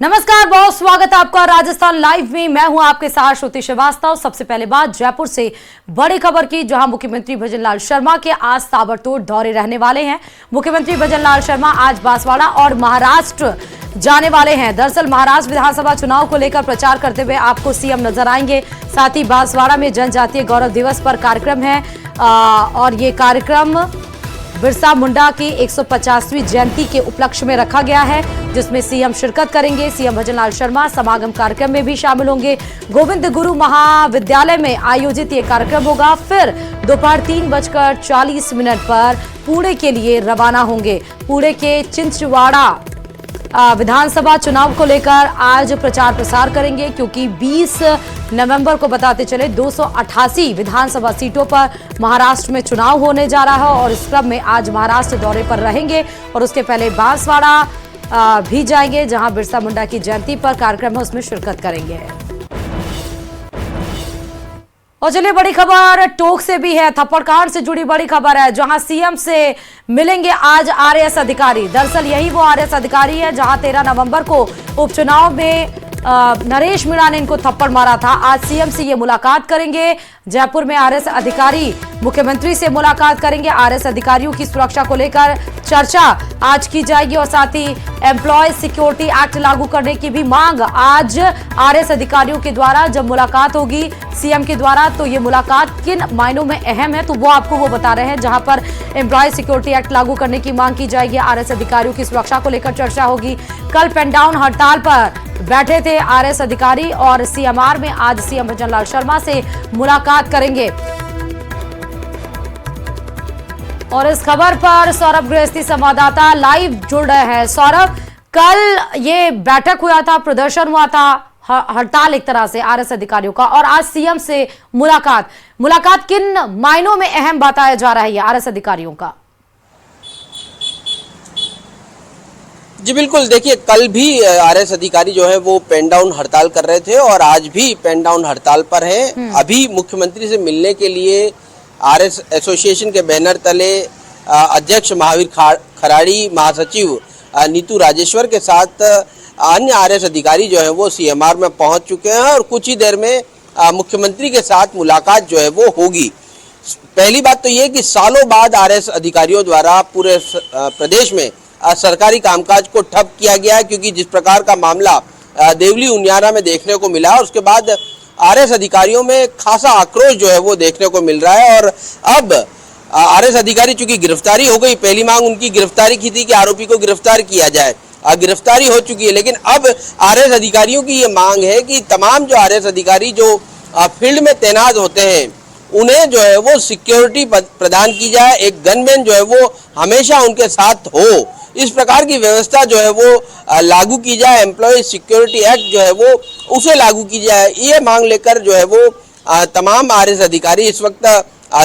नमस्कार, बहुत स्वागत है आपका राजस्थान लाइव में। मैं हूं आपके साथ श्रुति श्रीवास्तव। सबसे पहले बात जयपुर से बड़ी खबर की, जहां मुख्यमंत्री भजनलाल शर्मा के आज ताबड़तोड़ दौरे रहने वाले हैं। मुख्यमंत्री भजनलाल शर्मा आज बांसवाड़ा और महाराष्ट्र जाने वाले हैं। दरअसल महाराष्ट्र विधानसभा चुनाव को लेकर प्रचार करते हुए आपको सीएम नजर आएंगे। साथ ही बांसवाड़ा में जनजातीय गौरव दिवस पर कार्यक्रम है और ये कार्यक्रम बिरसा मुंडा की 150वीं जयंती के उपलक्ष्य में रखा गया है, जिसमें सीएम शिरकत करेंगे। सीएम भजनलाल शर्मा समागम कार्यक्रम में भी शामिल होंगे। गोविंद गुरु महाविद्यालय में आयोजित ये कार्यक्रम होगा। फिर दोपहर 3:40 पर पुणे के लिए रवाना होंगे। पुणे के चिंचवाड़ा विधानसभा चुनाव को लेकर आज प्रचार प्रसार करेंगे, क्योंकि 20 नवंबर को बताते चले 288 विधानसभा सीटों पर महाराष्ट्र में चुनाव होने जा रहा है और इस क्रम में आज महाराष्ट्र दौरे पर रहेंगे और उसके पहले बांसवाड़ा भी जाएंगे, जहां बिरसा मुंडा की जयंती पर कार्यक्रम है, उसमें शिरकत करेंगे। और चलिए बड़ी खबर टोंक से भी है। थप्पड़ कांड से जुड़ी बड़ी खबर है, जहां सीएम से मिलेंगे आज आरएएस अधिकारी। दरअसल यही वो आरएएस अधिकारी है जहां 13 नवंबर को उपचुनाव में नरेश मीणा ने इनको थप्पड़ मारा था। आज सीएम से ये मुलाकात करेंगे। जयपुर में आरएएस अधिकारी मुख्यमंत्री से मुलाकात करेंगे। आरएएस अधिकारियों की सुरक्षा को लेकर चर्चा आज की जाएगी और साथ ही एम्प्लॉय सिक्योरिटी एक्ट लागू करने की भी मांग आज आरएएस अधिकारियों के द्वारा जब मुलाकात होगी सीएम के द्वारा, तो ये मुलाकात किन मायनों में अहम है तो वो आपको वो बता रहे हैं। जहां पर एम्प्लॉय सिक्योरिटी एक्ट लागू करने की मांग की जाएगी, आरएएस अधिकारियों की सुरक्षा को लेकर चर्चा होगी। कल पेन डाउन हड़ताल पर बैठे थे आरएएस अधिकारी और सीएमआर में आज सीएम भजनलाल शर्मा से मुलाकात करेंगे। और इस खबर पर सौरभ गृहस्थी संवाददाता लाइव जुड़ रहे हैं। सौरभ, कल ये बैठक हुआ था, प्रदर्शन हुआ था, हड़ताल एक तरह से आरएएस अधिकारियों का, और आज सीएम से मुलाकात किन मायनों में अहम बताया जा रहा है ये आरएएस अधिकारियों का? जी बिल्कुल, देखिए कल भी आरएएस अधिकारी जो है वो पेन डाउन हड़ताल कर रहे थे और आज भी पेन डाउन हड़ताल पर हैं। अभी मुख्यमंत्री से मिलने के लिए आरएएस एसोसिएशन के बैनर तले अध्यक्ष महावीर खराड़ी, महासचिव नीतू राजेश्वर के साथ अन्य आरएएस अधिकारी जो है वो सीएमआर में पहुंच चुके हैं और कुछ ही देर में मुख्यमंत्री के साथ मुलाकात जो है वो होगी। पहली बात तो ये कि सालों बाद आरएएस अधिकारियों द्वारा पूरे प्रदेश में सरकारी कामकाज को ठप किया गया है, क्योंकि जिस प्रकार का मामला देवली उनियारा में देखने को मिला, उसके बाद आरएएस अधिकारियों में खासा आक्रोश जो है वो देखने को मिल रहा है। और अब आरएएस अधिकारी चूंकि गिरफ्तारी हो गई, पहली मांग उनकी गिरफ्तारी की थी कि आरोपी को गिरफ्तार किया जाए, गिरफ्तारी हो चुकी है, लेकिन अब आरएएस अधिकारियों की ये मांग है कि तमाम जो आरएएस अधिकारी जो फील्ड में तैनात होते हैं उन्हें जो है वो सिक्योरिटी प्रदान की जाए, एक गनमैन जो है वो हमेशा उनके साथ हो, इस प्रकार की व्यवस्था जो है वो लागू की जाए, एम्प्लॉय सिक्योरिटी एक्ट जो है वो उसे लागू की जाए। ये मांग लेकर जो है वो तमाम आरएएस अधिकारी इस वक्त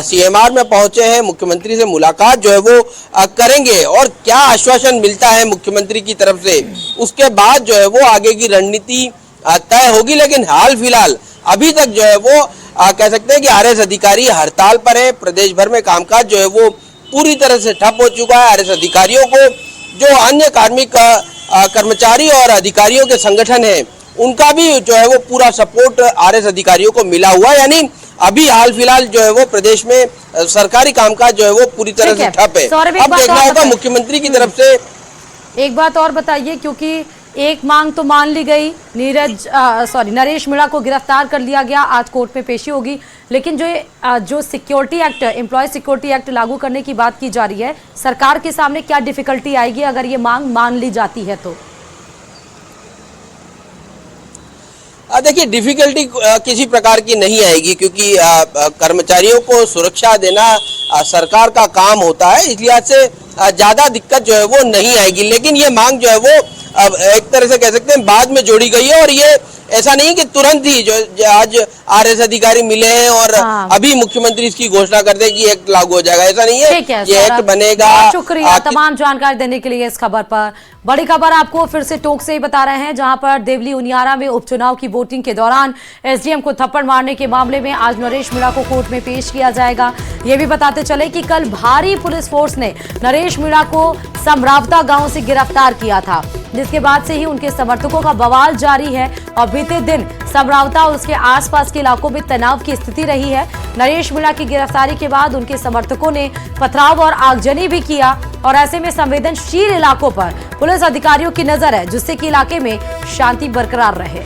सीएमआर में पहुंचे हैं। मुख्यमंत्री से मुलाकात जो है वो करेंगे और क्या आश्वासन मिलता है मुख्यमंत्री की तरफ से, उसके बाद जो है वो आगे की रणनीति तय होगी। लेकिन हाल फिलहाल अभी तक जो है वो कह सकते हैं कि आरएएस अधिकारी हड़ताल पर है। प्रदेश भर में कामकाज जो है वो पूरी तरह से ठप हो चुका है। आरएएस अधिकारियों को जो अन्य कार्मिक कर्मचारी और अधिकारियों के संगठन हैं उनका भी जो है वो पूरा सपोर्ट आरएएस अधिकारियों को मिला हुआ है। यानी अभी हाल फिलहाल जो है वो प्रदेश में सरकारी कामकाज जो है वो पूरी तरह से ठप है। अब देखना होगा मुख्यमंत्री की तरफ से। एक बात और बताइए, क्योंकि एक मांग तो मान ली गई, नरेश मीणा को गिरफ्तार कर लिया गया, आज कोर्ट में पेशी होगी, लेकिन जो security act, employee security act लागू करने की बात की जा रही है, सरकार के सामने क्या डिफिकल्टी आएगी अगर ये मांग मान ली जाती है तो? देखिए, डिफिकल्टी किसी प्रकार की नहीं आएगी, क्योंकि कर्मचारियों को सुरक्षा देना सरकार का काम होता है, इसलिए से ज्यादा दिक्कत जो है वो नहीं आएगी। लेकिन ये मांग जो है वो अब एक तरह से कह सकते हैं बाद में जोड़ी गई है और ये ऐसा नहीं कि तुरंत ही जो आज आरएस अधिकारी मिले हैं और अभी मुख्यमंत्री इसकी घोषणा कर दे कि एक्ट लागू हो जाएगा, ऐसा नहीं है। ये एक्ट बनेगा। शुक्रिया तमाम जानकारी देने के लिए इस खबर पर। बड़ी खबर आपको फिर से टोक से ही बता रहे हैं, जहां पर देवली उनियारा में उपचुनाव की वोटिंग के दौरान एसडीएम को थप्पड़ मारने के मामले में आज नरेश मीणा को कोर्ट में पेश किया जाएगा। ये भी बताते चले कि कल भारी पुलिस फोर्स ने नरेश मीणा को समरावता गांव से गिरफ्तार किया था, जिसके बाद से ही उनके समर्थकों का बवाल जारी है और बीते दिन समरावता और उसके आसपास के इलाकों में तनाव की स्थिति रही है। नरेश मीणा की गिरफ्तारी के बाद उनके समर्थकों ने पथराव और आगजनी भी किया और ऐसे में संवेदनशील इलाकों पर पुलिस अधिकारियों की नजर है, जिससे कि इलाके में शांति बरकरार रहे।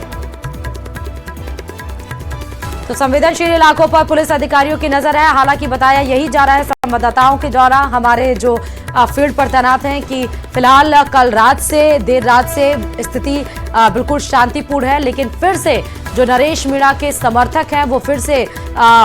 तो संवेदनशील इलाकों पर पुलिस अधिकारियों की नजर है। हालांकि बताया यही जा रहा है संवाददाताओं के द्वारा, हमारे जो फील्ड पर तैनात हैं, कि फिलहाल कल रात से देर रात से स्थिति बिल्कुल शांतिपूर्ण है, लेकिन फिर से जो नरेश मीणा के समर्थक हैं वो फिर से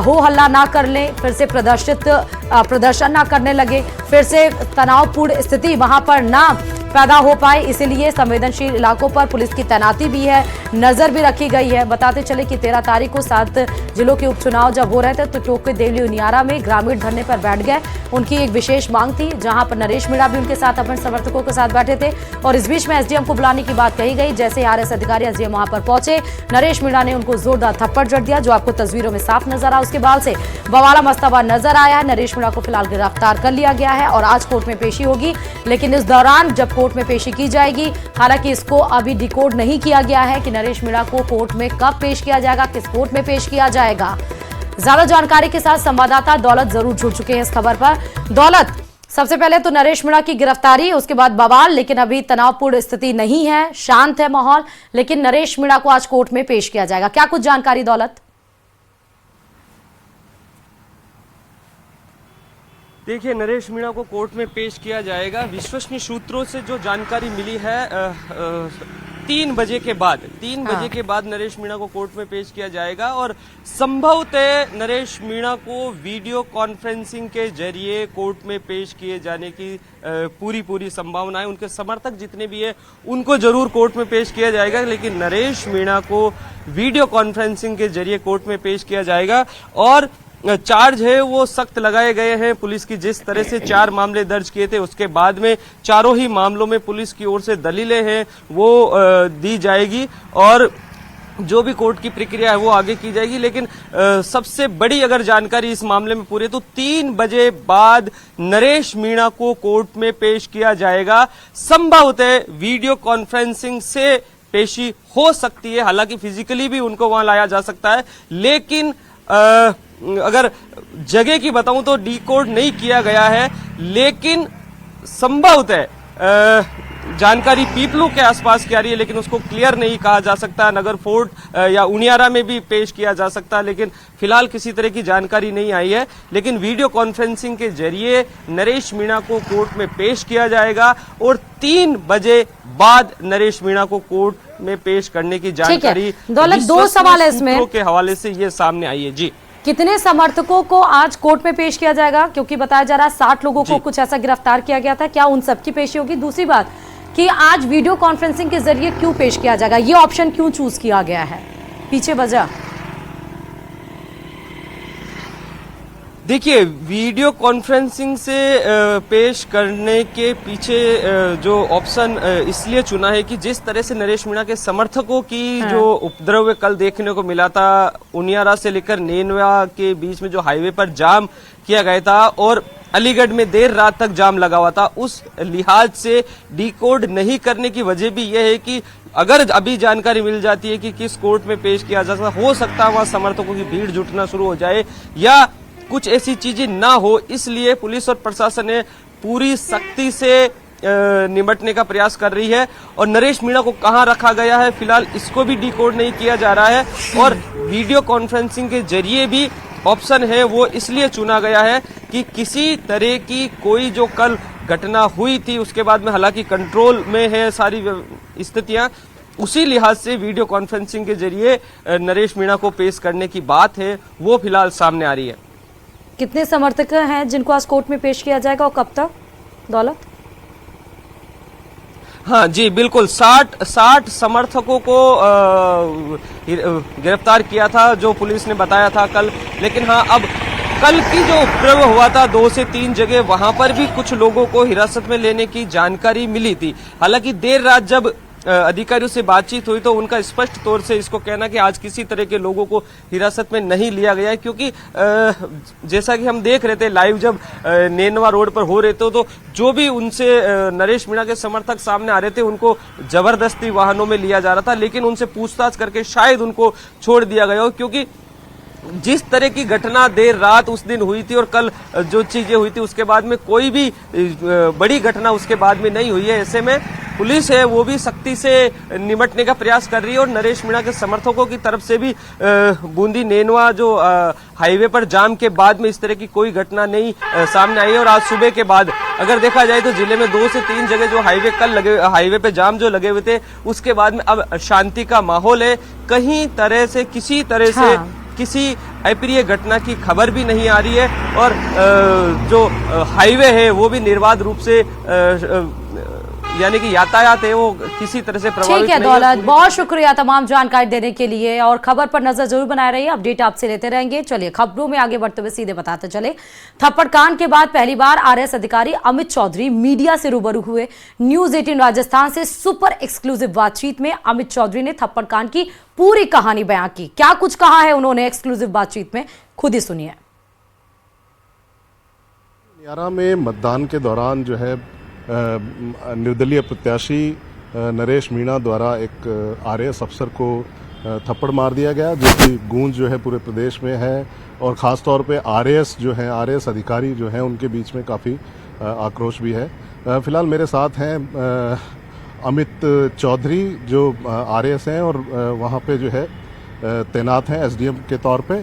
हो हल्ला ना कर लें, फिर से प्रदर्शन ना करने लगे, फिर से तनावपूर्ण स्थिति वहां पर ना पैदा हो पाए, इसीलिए संवेदनशील इलाकों पर पुलिस की तैनाती भी है, नजर भी रखी गई है। बताते चले कि 13 तारीख को 7 जिलों के उपचुनाव जब हो रहे थे तो टोक के देवली उनियारा में ग्रामीण धरने पर बैठ गए। उनकी एक विशेष मांग थी, जहां पर नरेश मीणा भी उनके साथ अपने समर्थकों के साथ बैठे थे और इस बीच में एसडीएम को बुलाने की बात कही गई। जैसे आरएस अधिकारी एसडीएम वहां पर पहुंचे, नरेश मीणा ने उनको जोरदार थप्पड़ जड़ दिया, जो आपको तस्वीरों में साफ नजर आ। उसके बाद से बवाला मस्ताबा नजर आया है। नरेश मीणा को फिलहाल गिरफ्तार कर लिया गया है और आज कोर्ट में पेशी होगी, लेकिन इस दौरान जब कोर्ट में पेशी की जाएगी, हालांकि इसको अभी डिकोड नहीं किया गया है कि नरेश मीणा को कोर्ट में कब पेश किया जाएगा, किस कोर्ट में पेश किया जाएगा। ज्यादा जानकारी के साथ संवाददाता दौलत जरूर जुड़ चुके हैं इस खबर पर। दौलत, सबसे पहले तो नरेश मीणा की गिरफ्तारी, उसके बाद बवाल, लेकिन अभी तनावपूर्ण स्थिति नहीं है, शांत है माहौल, लेकिन नरेश मीणा को आज कोर्ट में पेश किया जाएगा। क्या कुछ जानकारी दौलत? देखिए, नरेश मीणा को कोर्ट में पेश किया जाएगा। विश्वसनीय सूत्रों से जो जानकारी मिली है 3 बजे के बाद नरेश मीणा को कोर्ट में पेश किया जाएगा और संभवतः नरेश मीणा को वीडियो कॉन्फ्रेंसिंग के जरिए कोर्ट में पेश किए जाने की पूरी संभावना है। उनके समर्थक जितने भी है उनको जरूर कोर्ट में पेश किया जाएगा, लेकिन नरेश मीणा को वीडियो कॉन्फ्रेंसिंग के जरिए कोर्ट में पेश किया जाएगा। और चार्ज है वो सख्त लगाए गए हैं। पुलिस की जिस तरह से 4 मामले दर्ज किए थे, उसके बाद में चारों ही मामलों में पुलिस की ओर से दलीलें हैं वो दी जाएगी और जो भी कोर्ट की प्रक्रिया है वो आगे की जाएगी। लेकिन सबसे बड़ी अगर जानकारी इस मामले में पूरी, तो 3 बजे बाद नरेश मीणा को कोर्ट में पेश किया जाएगा। संभवतः वीडियो कॉन्फ्रेंसिंग से पेशी हो सकती है, हालांकि फिजिकली भी उनको वहां लाया जा सकता है, लेकिन अगर जगह की बताऊं तो डिकोड नहीं किया गया है। लेकिन संभवतः जानकारी पीपलू के आसपास की आ रही है, लेकिन उसको क्लियर नहीं कहा जा सकता। नगर फोर्ट या उनियारा में भी पेश किया जा सकता है, लेकिन फिलहाल किसी तरह की जानकारी नहीं आई है। लेकिन वीडियो कॉन्फ्रेंसिंग के जरिए नरेश मीणा को कोर्ट में पेश किया जाएगा और 3 बजे बाद नरेश मीणा को कोर्ट में पेश करने की जानकारी दौलत 2 सवाल है इसमें के हवाले से ये सामने आई है। जी, कितने समर्थकों को आज कोर्ट में पेश किया जाएगा? क्योंकि बताया जा रहा है 60 लोगों को कुछ ऐसा गिरफ्तार किया गया था, क्या उन सबकी पेशी होगी? दूसरी बात कि आज वीडियो कॉन्फ्रेंसिंग के जरिए क्यों पेश किया जाएगा, ये ऑप्शन क्यों चूज किया गया है, पीछे वजह? देखिए, वीडियो कॉन्फ्रेंसिंग से पेश करने के पीछे जो ऑप्शन इसलिए चुना है कि जिस तरह से नरेश मीणा के समर्थकों की जो उपद्रव कल देखने को मिला था, उनियारा से लेकर नेनवा के बीच में जो हाईवे पर जाम किया गया था और अलीगढ़ में देर रात तक जाम लगा हुआ था, उस लिहाज से डिकोड नहीं करने की वजह भी यह है कि अगर अभी जानकारी मिल जाती है कि किस कोर्ट में पेश किया जा सकता, हो सकता है वहां समर्थकों की भीड़ जुटना शुरू हो जाए या कुछ ऐसी चीजें ना हो, इसलिए पुलिस और प्रशासन ने पूरी सख्ती से निपटने का प्रयास कर रही है। और नरेश मीणा को कहां रखा गया है फिलहाल इसको भी डिकोड नहीं किया जा रहा है और वीडियो कॉन्फ्रेंसिंग के जरिए भी ऑप्शन है वो इसलिए चुना गया है कि किसी तरह की कोई जो कल घटना हुई थी उसके बाद में हालांकि कंट्रोल में है सारी स्थितियां, उसी लिहाज से वीडियो कॉन्फ्रेंसिंग के जरिए नरेश मीणा को पेश करने की बात है वो फिलहाल सामने आ रही है। कितने समर्थक हैं जिनको आज कोर्ट में पेश किया जाएगा और कब तक, दौलत? हाँ जी, बिल्कुल 60 समर्थकों को गिरफ्तार किया था, जो पुलिस ने बताया था कल। लेकिन हाँ, अब कल की जो उपद्रव हुआ था 2 से 3 जगह, वहां पर भी कुछ लोगों को हिरासत में लेने की जानकारी मिली थी। हालांकि देर रात जब अधिकारियों से बातचीत हुई तो उनका स्पष्ट तौर से इसको कहना कि आज किसी तरह के लोगों को हिरासत में नहीं लिया गया है, क्योंकि जैसा कि हम देख रहे थे लाइव जब नेनवा रोड पर हो रहे थे, तो जो भी उनसे नरेश मीणा के समर्थक सामने आ रहे थे उनको जबरदस्ती वाहनों में लिया जा रहा था। लेकिन उनसे पूछताछ करके शायद उनको छोड़ दिया गया हो, क्योंकि जिस तरह की घटना देर रात उस दिन हुई थी और कल जो चीजें हुई थी उसके बाद में कोई भी बड़ी घटना उसके बाद में नहीं हुई है। ऐसे में पुलिस है वो भी सख्ती से निपटने का प्रयास कर रही है और नरेश मीणा के समर्थकों की तरफ से भी बूंदी नेनवा जो हाईवे पर जाम के बाद में इस तरह की कोई घटना नहीं सामने आई है। और आज सुबह के बाद अगर देखा जाए तो जिले में 2 से 3 जगह जो हाईवे पे जाम जो लगे हुए थे, उसके बाद में अब शांति का माहौल है। कहीं तरह से किसी तरह से किसी अप्रिय घटना की खबर भी नहीं आ रही है और जो हाईवे है वो भी निर्बाध रूप से यानी कि यातायात है वो किसी तरह से प्रभावित ठीक है दौलत, बहुत शुक्रिया तमाम जानकारी देने के लिए और खबर पर नजर जरूर बनाए रहिए, अपडेट आपसे लेते रहेंगे। चलिए खबरों में आगे बढ़ते हुए सीधे बताते चले, थप्पड़ कांड के बाद पहली बार आरएस अधिकारी अमित चौधरी मीडिया से रूबरू हुए। न्यूज 18 राजस्थान से सुपर एक्सक्लूसिव बातचीत में अमित चौधरी ने थप्पड़ कांड की पूरी कहानी बयां की। क्या कुछ कहा है उन्होंने एक्सक्लूसिव बातचीत में, खुद ही सुनिए। नियारा में मतदान के दौरान जो है निर्दलीय प्रत्याशी नरेश मीणा द्वारा एक आरएएस अफसर को थप्पड़ मार दिया गया, जिसकी गूंज जो है पूरे प्रदेश में है और ख़ास तौर पे आरएएस जो है, आरएएस अधिकारी जो हैं उनके बीच में काफ़ी आक्रोश भी है। फिलहाल मेरे साथ हैं अमित चौधरी जो आरएएस हैं और वहाँ पे जो है तैनात हैं एसडीएम के तौर पे।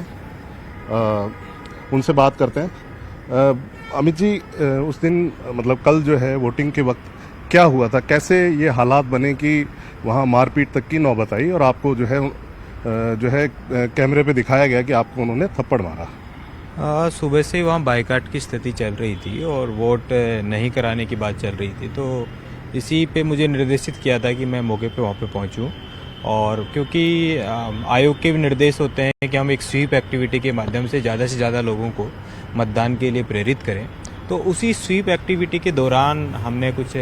उनसे बात करते हैं। अमित जी, उस दिन मतलब कल जो है वोटिंग के वक्त क्या हुआ था, कैसे ये हालात बने कि वहाँ मारपीट तक की नौबत आई और आपको जो है कैमरे पे दिखाया गया कि आपको उन्होंने थप्पड़ मारा? सुबह से वहाँ बाइकाट की स्थिति चल रही थी और वोट नहीं कराने की बात चल रही थी, तो इसी पे मुझे निर्देशित किया था कि मैं मौके पे वहाँ पे पहुँचूँ। और क्योंकि आयोग के भी निर्देश होते हैं कि हम एक स्वीप एक्टिविटी के माध्यम से ज़्यादा लोगों को मतदान के लिए प्रेरित करें, तो उसी स्वीप एक्टिविटी के दौरान हमने कुछ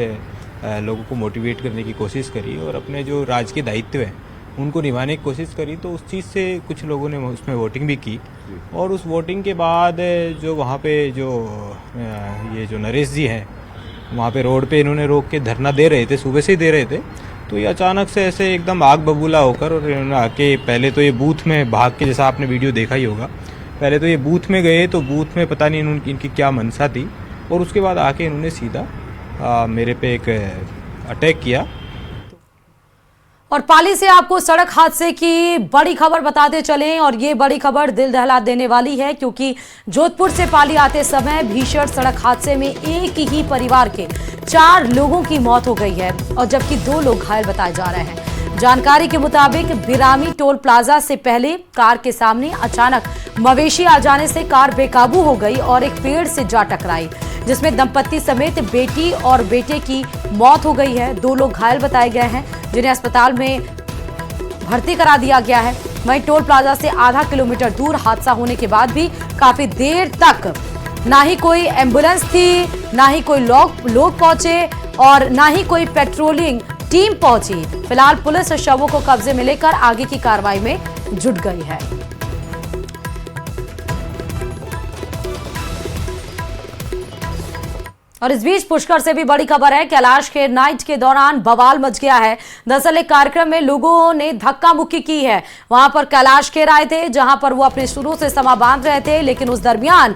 लोगों को मोटिवेट करने की कोशिश करी और अपने जो राजकीय दायित्व है उनको निभाने की कोशिश करी। तो उस चीज़ से कुछ लोगों ने उसमें वोटिंग भी की और उस वोटिंग के बाद जो वहाँ पे जो ये जो नरेश जी हैं वहाँ पे रोड पे इन्होंने रोक के धरना दे रहे थे, सुबह से ही दे रहे थे, तो ये अचानक से ऐसे एकदम आग बबूला होकर और इन्होंने आके पहले तो ये बूथ में भाग के, जैसा आपने वीडियो देखा ही होगा, पहले तो ये बूथ में गए, तो बूथ में पता नहीं इनकी क्या मंशा थी और उसके बाद आके इन्होंने सीधा मेरे पे एक अटैक किया। और पाली से आपको सड़क हादसे की बड़ी खबर बताते चलें और ये बड़ी खबर दिल दहला देने वाली है, क्योंकि जोधपुर से पाली आते समय भीषण सड़क हादसे में एक ही परिवार के 4 लोगों की मौत हो गई है और जबकि 2 लोग घायल बताए जा रहे हैं। जानकारी के मुताबिक बिरामी टोल प्लाजा से पहले कार के सामने अचानक मवेशी आ जाने से कार बेकाबू हो गई और एक पेड़ से जा टकराई, जिसमें दंपत्ति समेत बेटी और बेटे की मौत हो गई है। 2 लोग घायल बताए गए हैं जिन्हें अस्पताल में भर्ती करा दिया गया है। वहीं टोल प्लाजा से आधा किलोमीटर दूर हादसा होने के बाद भी काफी देर तक ना ही कोई एम्बुलेंस थी, ना ही कोई लोग पहुंचे और ना ही कोई पेट्रोलिंग टीम पहुंची। फिलहाल पुलिस शवों को कब्जे में लेकर आगे की कार्रवाई में जुट गई है। और इस बीच पुष्कर से भी बड़ी खबर है। कैलाश खेर नाइट के दौरान बवाल मच गया है। दरअसल एक कार्यक्रम में लोगों ने धक्का मुक्की की है। वहां पर कैलाश खेर आए थे, जहां पर वो अपने शुरू से समा बांध रहे थे, लेकिन उस दरमियान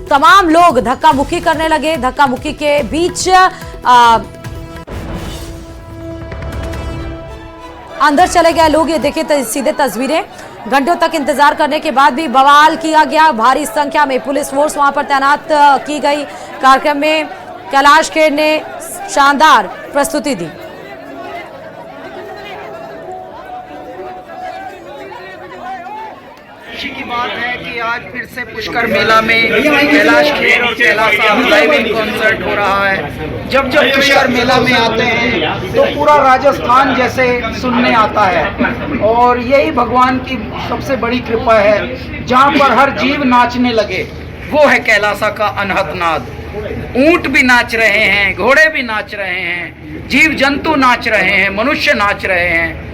तमाम लोग धक्का मुक्की करने लगे। धक्का मुक्की के बीच अंदर चले गए लोग। ये देखिए सीधे तस्वीरें। घंटों तक इंतजार करने के बाद भी बवाल किया गया। भारी संख्या में पुलिस फोर्स वहां पर तैनात की गई। कार्यक्रम में कैलाश खेर ने शानदार प्रस्तुति दी। की बात है कि आज फिर से पुष्कर मेला में कैलाश खेर और कैलाश लाइव कॉन्सर्ट हो रहा है। जब जब पुष्कर मेला में आते हैं तो पूरा राजस्थान जैसे सुनने आता है और यही भगवान की सबसे बड़ी कृपा है। जहाँ पर हर जीव नाचने लगे वो है कैलासा का अनहद नाद। ऊंट भी नाच रहे हैं, घोड़े भी नाच रहे हैं, जीव जंतु नाच रहे हैं, मनुष्य नाच रहे हैं।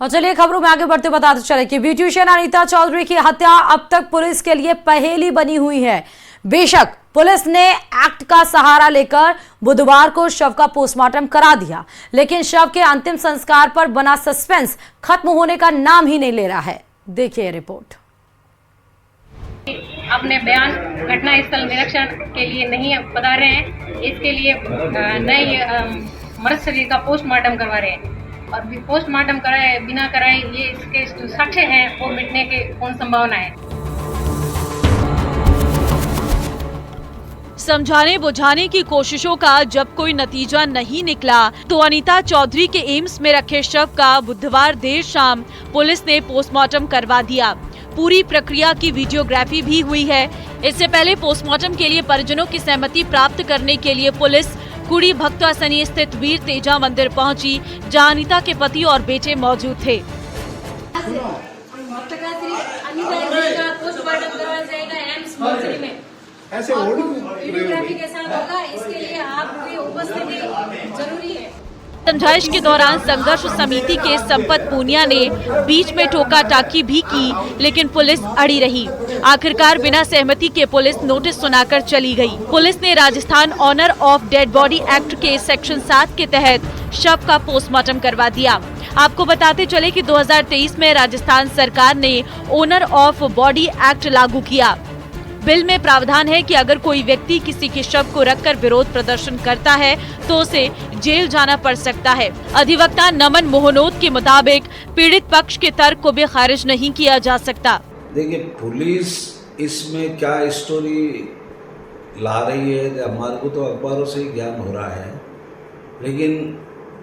और चलिए खबरों में आगे बढ़ते बताते चले कि ब्यूटिशियन अनीता चौधरी की हत्या अब तक पुलिस के लिए पहेली बनी हुई है। बेशक पुलिस ने एक्ट का सहारा लेकर बुधवार को शव का पोस्टमार्टम करा दिया, लेकिन शव के अंतिम संस्कार पर बना सस्पेंस खत्म होने का नाम ही नहीं ले रहा है। देखिए रिपोर्ट। अपने बयान घटनास्थल निरीक्षण के लिए नहीं बता रहे हैं, इसके लिए नए मृत शरीर का पोस्टमार्टम करवा रहे हैं और पोस्टमार्टम कराए बिना कराए ये इसके जो साक्ष्य हैं वो मिटने की कौन संभावना है। समझाने बुझाने की कोशिशों का जब कोई नतीजा नहीं निकला तो अनीता चौधरी के एम्स में रखे शव का बुधवार देर शाम पुलिस ने पोस्टमार्टम करवा दिया। पूरी प्रक्रिया की वीडियोग्राफी भी हुई है। इससे पहले पोस्टमार्टम के लिए परिजनों की सहमति प्राप्त करने के लिए पुलिस कुड़ी भक्तवासनी स्थित वीर तेजा मंदिर पहुंची, जहां अनीता के पति और बेटे मौजूद थे। ऐसे वीडियोग्राफी के साथ होगा, इसके लिए आपकी उपस्थिति जरूरी है। समझाइश के दौरान संघर्ष समिति के संपत पूनिया ने बीच में टोका टाकी भी की, लेकिन पुलिस अड़ी रही। आखिरकार बिना सहमति के पुलिस नोटिस सुनाकर चली गई। पुलिस ने Rajasthan honour of dead body act के सेक्शन 7 के तहत शव का पोस्टमार्टम करवा दिया। आपको बताते चले कि 2023 में राजस्थान सरकार ने ओनर ऑफ बॉडी एक्ट लागू किया। बिल में प्रावधान है कि अगर कोई व्यक्ति किसी के शव को रखकर विरोध प्रदर्शन करता है तो उसे जेल जाना पड़ सकता है। अधिवक्ता नमन मोहनोत के मुताबिक पीड़ित पक्ष के तर्क को भी खारिज नहीं किया जा सकता। देखिए, पुलिस इसमें क्या स्टोरी ला रही है हमारे को तो अखबारों से ही ज्ञान हो रहा है, लेकिन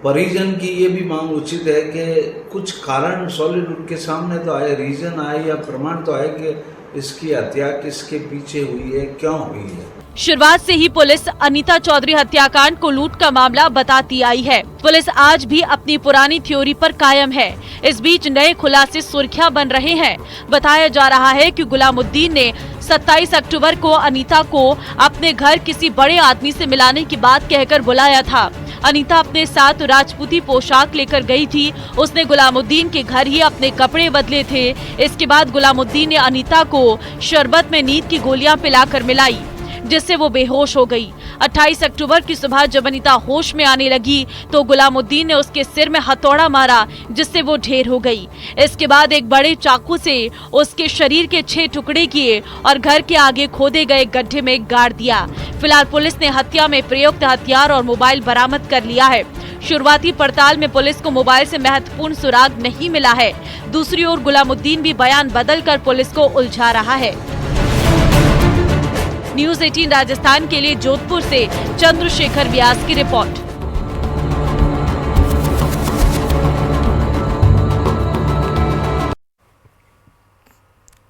परिजन की ये भी मांग उचित है कि कुछ कारण सॉलिड उनके सामने तो आए, रीजन आए या प्रमाण तो आए कि इसकी हत्या किसके पीछे हुई है, क्यों हुई है। शुरुआत से ही पुलिस अनीता चौधरी हत्याकांड को लूट का मामला बताती आई है। पुलिस आज भी अपनी पुरानी थ्योरी पर कायम है। इस बीच नए खुलासे सुर्खियां बन रहे हैं। बताया जा रहा है कि गुलामुद्दीन ने 27 अक्टूबर को अनीता को अपने घर किसी बड़े आदमी से मिलाने की बात कहकर बुलाया था। अनीता अपने साथ राजपूती पोशाक लेकर गई थी। उसने गुलामुद्दीन के घर ही अपने कपड़े बदले थे। इसके बाद गुलामुद्दीन ने अनीता को शरबत में नींद की गोलियां पिलाकर मिलाई, जिससे वो बेहोश हो गई। 28 अक्टूबर की सुबह जब अनीता होश में आने लगी तो गुलामुद्दीन ने उसके सिर में हथौड़ा मारा, जिससे वो ढेर हो गई। इसके बाद एक बड़े चाकू से उसके शरीर के 6 टुकड़े किए और घर के आगे खोदे गए गड्ढे में गाड़ दिया। फिलहाल पुलिस ने हत्या में प्रयुक्त हथियार और मोबाइल बरामद कर लिया है। शुरुआती पड़ताल में पुलिस को मोबाइल से महत्वपूर्ण सुराग नहीं मिला है। दूसरी ओर गुलामुद्दीन भी बयान बदलकर पुलिस को उलझा रहा है। न्यूज़ 18 राजस्थान के लिए जोधपुर से चंद्रशेखर व्यास की रिपोर्ट।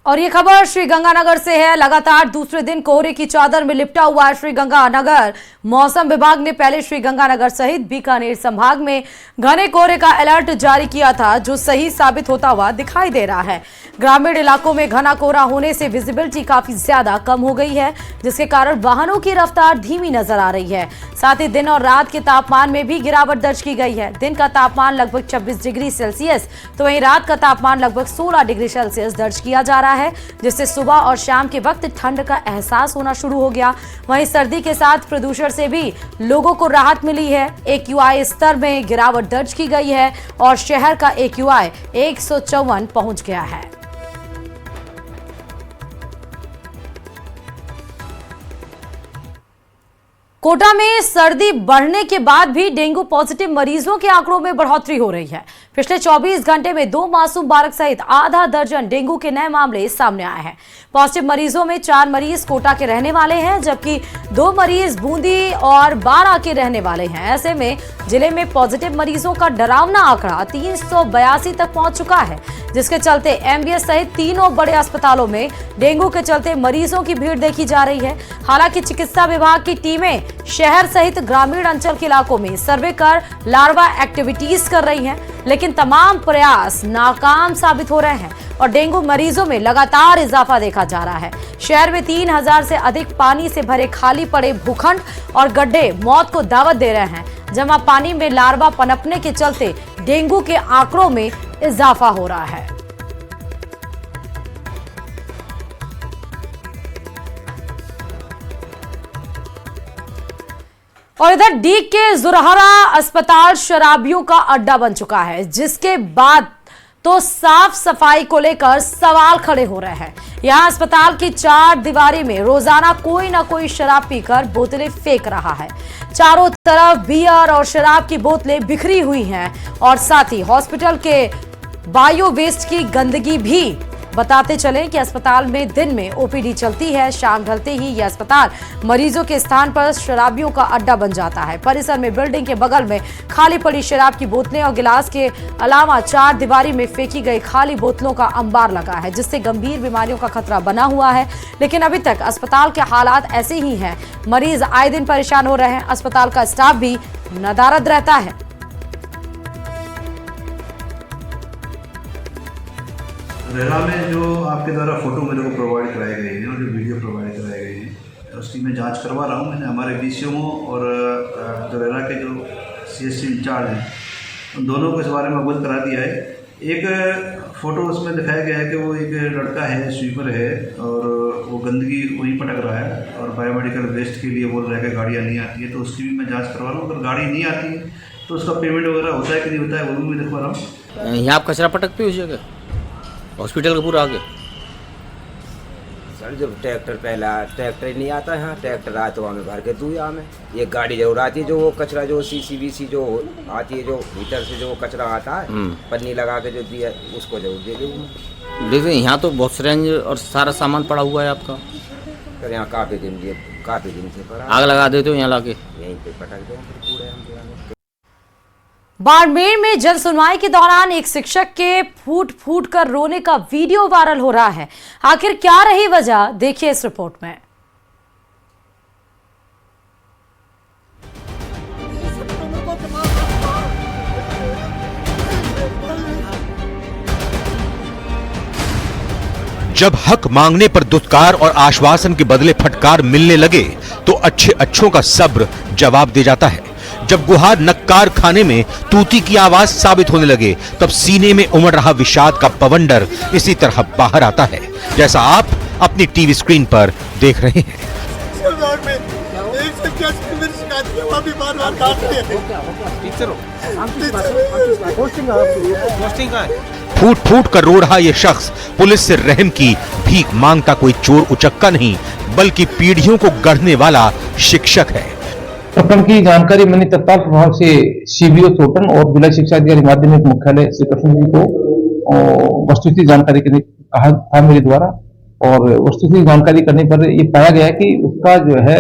और ये खबर श्रीगंगानगर से है। लगातार दूसरे दिन कोहरे की चादर में लिपटा हुआ है श्रीगंगानगर। मौसम विभाग ने पहले श्रीगंगानगर सहित बीकानेर संभाग में घने कोहरे का अलर्ट जारी किया था, जो सही साबित होता हुआ दिखाई दे रहा है। ग्रामीण इलाकों में घना कोहरा होने से विजिबिलिटी काफी ज्यादा कम हो गई है, जिसके कारण वाहनों की रफ्तार धीमी नजर आ रही है। साथ ही दिन और रात के तापमान में भी गिरावट दर्ज की गई है। दिन का तापमान लगभग 26 डिग्री सेल्सियस तो वहीं रात का तापमान लगभग 16 डिग्री सेल्सियस दर्ज किया जा रहा है, जिससे सुबह और शाम के वक्त ठंड का एहसास होना शुरू हो गया। वहीं सर्दी के साथ प्रदूषण से भी लोगों को राहत मिली है। AQI स्तर में गिरावट दर्ज की गई है और शहर का AQI 154 पहुंच गया है। कोटा में सर्दी बढ़ने के बाद भी डेंगू पॉजिटिव मरीजों के आंकड़ों में बढ़ोतरी हो रही है। पिछले 24 घंटे में 2 मासूम बालक सहित आधा दर्जन डेंगू के नए मामले सामने आए हैं। पॉजिटिव मरीजों में 4 मरीज कोटा के रहने वाले हैं, जबकि 2 मरीज बूंदी और बारा के रहने वाले हैं। ऐसे में जिले में पॉजिटिव मरीजों का डरावना आंकड़ा 382 तक पहुंच चुका है, जिसके चलते एमबीएस सहित तीनों बड़े अस्पतालों में डेंगू के चलते मरीजों की भीड़ देखी जा रही है। हालांकि चिकित्सा विभाग की टीमें शहर सहित ग्रामीण अंचल के इलाकों में सर्वे कर लार्वा एक्टिविटीज कर रही हैं, लेकिन तमाम प्रयास नाकाम साबित हो रहे हैं और डेंगू मरीजों में लगातार इजाफा देखा जा रहा है। शहर में 3000 से अधिक पानी से भरे खाली पड़े भूखंड और गड्ढे मौत को दावत दे रहे हैं। जमा पानी में लार्वा पनपने के चलते डेंगू के आंकड़ों में इजाफा हो रहा है। और इधर डी के जुरहरा अस्पताल शराबियों का अड्डा बन चुका है, जिसके बाद तो साफ सफाई को लेकर सवाल खड़े हो रहे हैं। यहां अस्पताल की 4 दीवारी में रोजाना कोई ना कोई शराब पीकर बोतलें फेंक रहा है। चारों तरफ बियर और शराब की बोतलें बिखरी हुई हैं और साथ ही हॉस्पिटल के बायो वेस्ट की गंदगी भी। बताते चलें कि अस्पताल में दिन में ओपीडी चलती है, शाम ढलते ही यह अस्पताल मरीजों के स्थान पर शराबियों का अड्डा बन जाता है। परिसर में बिल्डिंग के बगल में खाली पड़ी शराब की बोतलें और गिलास के अलावा 4 दीवारी में फेंकी गई खाली बोतलों का अंबार लगा है, जिससे गंभीर बीमारियों का खतरा बना हुआ है। लेकिन अभी तक अस्पताल के हालात ऐसे ही हैं। मरीज आए दिन परेशान हो रहे हैं। अस्पताल का स्टाफ भी नदारद रहता है। रेरा में जो आपके द्वारा फोटो मेरे को प्रोवाइड कराई गई है और जो वीडियो प्रोवाइड कराई गई है, उसकी मैं जांच करवा रहा हूँ। मैंने हमारे बीसीएमओ और जो रेरा के जो सीएससी इंचार्ज हैं, उन दोनों को इस बारे में अवगत करा दिया है। एक फ़ोटो उसमें दिखाया गया है कि वो एक लड़का है, स्वीपर है, और वो गंदगी वहीं पटक रहा है और बायोमेडिकल वेस्ट के लिए बोल रहा है कि गाड़ियाँ नहीं आती है। तो उसकी भी मैं जाँच करवा रहा हूँ। अगर गाड़ी नहीं आती है तो उसका पेमेंट वगैरह होता है कि नहीं होता है, वो भी मैं दिखवा रहा हूँ। यहाँ आप कचरा पटकते हो उस जगह हॉस्पिटल के पूरा आगे? सर जब ट्रैक्टर पहला ट्रैक्टर नहीं आता है, हाँ ट्रैक्टर आया तो वहाँ में भर के दूँ। यहाँ में एक गाड़ी जरूर आती है, जो वो कचरा जो CCBC जो आती है, जो भीतर से जो कचरा आता है पन्नी लगा के जो दिया, उसको जरूर दे दूँ। देखिए यहाँ तो बहुत सिरेंज और सारा सामान पड़ा हुआ है आपका। सर यहाँ काफ़ी दिन से पड़ा। आग लगा देते हो यहाँ लाके? यहीं पे पटक दें पूरे हम। बाड़मेर में जन सुनवाई के दौरान एक शिक्षक के फूट फूट कर रोने का वीडियो वायरल हो रहा है। आखिर क्या रही वजह, देखिए इस रिपोर्ट में। जब हक मांगने पर दुत्कार और आश्वासन के बदले फटकार मिलने लगे तो अच्छे अच्छों का सब्र जवाब दे जाता है। जब गुहार नक्कार खाने में तूती की आवाज साबित होने लगे, तब सीने में उमड़ रहा विषाद का पवंडर इसी तरह बाहर आता है, जैसा आप अपनी टीवी स्क्रीन पर देख रहे हैं। फूट फूट कर रो रहा यह शख्स पुलिस से रहम की भीख मांगता कोई चोर उचक्का नहीं, बल्कि पीढ़ियों को गढ़ने वाला शिक्षक है। प्रकरण की जानकारी मैंने तत्काल प्रभाव से सीबीओ चोटन और जिला शिक्षा अधिकारी माध्यमिक मुख्यालय श्री कृष्ण जी को वस्तुस्थिति जानकारी करने कहा था मेरे द्वारा, और वस्तुस्थिति जानकारी करने पर ये पाया गया कि उसका जो है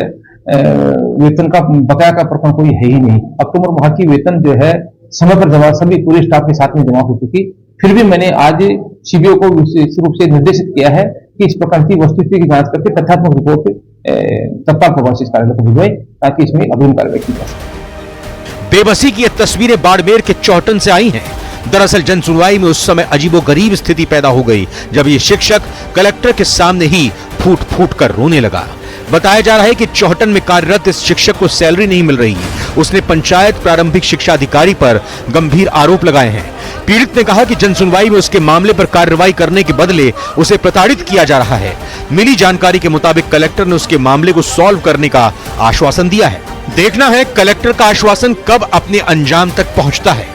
वेतन का बकाया का प्रकरण कोई है ही नहीं। अक्टूबर माह की वेतन जो है समय पर जमा सभी पूरे स्टाफ के साथ में जमा हो चुकी। फिर भी मैंने आज सीबीओ को विशेष रूप से निर्देशित किया है कि इस प्रकार की वस्तुस्थिति की जांच करके तथ्यात्मक रिपोर्ट तत्काल प्रभाव से इस कार्यालय को भिजवाई, ताकि इसमें अभिन्न कार्रवाई की जा सके। बेबसी की ये तस्वीरें बाड़मेर के चौटन से आई हैं। दरअसल जन सुनवाई में उस समय अजीबोगरीब स्थिति पैदा हो गई जब ये शिक्षक कलेक्टर के सामने ही फूट फूट कर रोने लगा। बताया जा रहा है कि चौहटन में कार्यरत इस शिक्षक को सैलरी नहीं मिल रही। उसने पंचायत प्रारंभिक शिक्षा अधिकारी पर गंभीर आरोप लगाए हैं। पीड़ित ने कहा कि जन सुनवाई में उसके मामले पर कार्रवाई करने के बदले उसे प्रताड़ित किया जा रहा है। मिली जानकारी के मुताबिक कलेक्टर ने उसके मामले को सॉल्व करने का आश्वासन दिया है। देखना है कलेक्टर का आश्वासन कब अपने अंजाम तक पहुंचता है।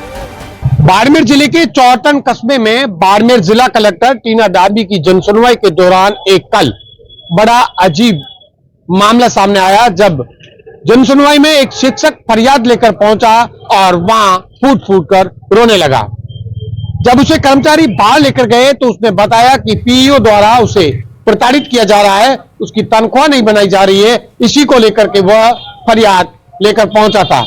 बाड़मेर जिले के चौहटन कस्बे में बाड़मेर जिला कलेक्टर टीना डाबी की जनसुनवाई के दौरान एक कल बड़ा अजीब मामला सामने आया, जब जनसुनवाई में एक शिक्षक फरियाद लेकर पहुंचा और वहां फूट फूट कर रोने लगा। जब उसे कर्मचारी बाहर लेकर गए तो उसने बताया कि पीईओ द्वारा उसे प्रताड़ित किया जा रहा है, उसकी तनख्वाह नहीं बनाई जा रही है। इसी को लेकर के वह फरियाद लेकर पहुंचा था।